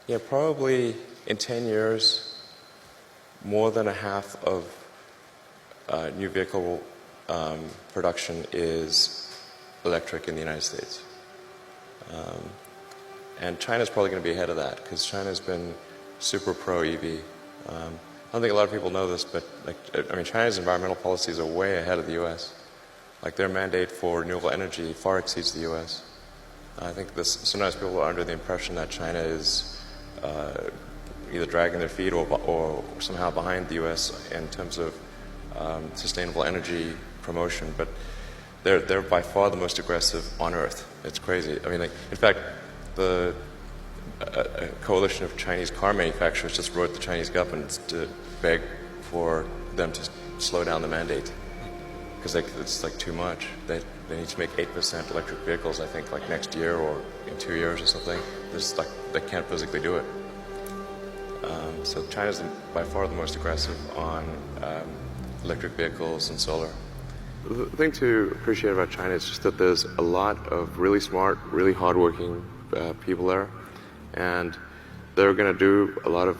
Yeah, probably in 10 years, more than a half of new vehicle production is electric in the United States. And China's probably going to be ahead of that because China's been super pro-EV. I don't think a lot of people know this, but China's environmental policies are way ahead of the U.S. Like their mandate for renewable energy far exceeds the U.S. I think sometimes people are under the impression that China is either dragging their feet or somehow behind the U.S. in terms of sustainable energy promotion, but they're by far the most aggressive on Earth. It's crazy. I mean, in fact, a coalition of Chinese car manufacturers just wrote the Chinese government to beg for them to slow down the mandate because it's too much. They need to make 8% electric vehicles, I think, next year or in 2 years or something. They can't physically do it. So China's by far the most aggressive on electric vehicles and solar. The thing to appreciate about China is just that there's a lot of really smart, really hardworking people there, and they're going to do a lot of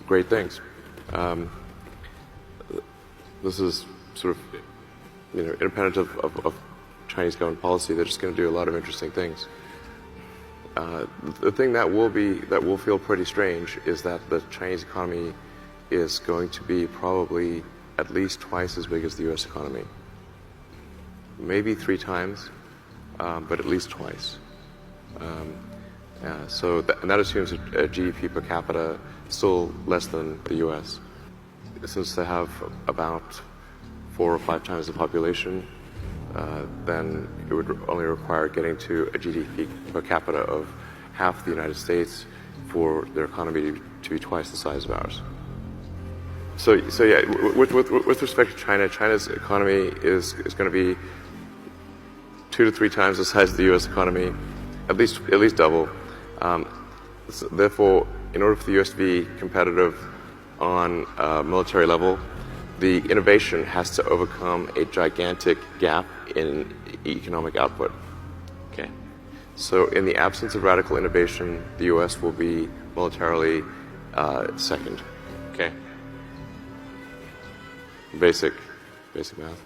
great things. This is sort of, independent of Chinese government policy. They're just going to do a lot of interesting things. The thing that will feel pretty strange is that the Chinese economy is going to be probably at least twice as big as the U.S. economy. Maybe 3 times, but at least twice. And that assumes a GDP per capita still less than the U.S. Since they have about 4 or 5 times the population, then it would only require getting to a GDP per capita of half the United States for their economy to be twice the size of ours. So yeah, with respect to China, China's economy is going to be 2 to 3 times the size of the U.S. economy, at least double. So therefore, in order for the U.S. to be competitive on a military level, the innovation has to overcome a gigantic gap in economic output. Okay, so in the absence of radical innovation, the U.S. will be militarily second. Okay, basic math.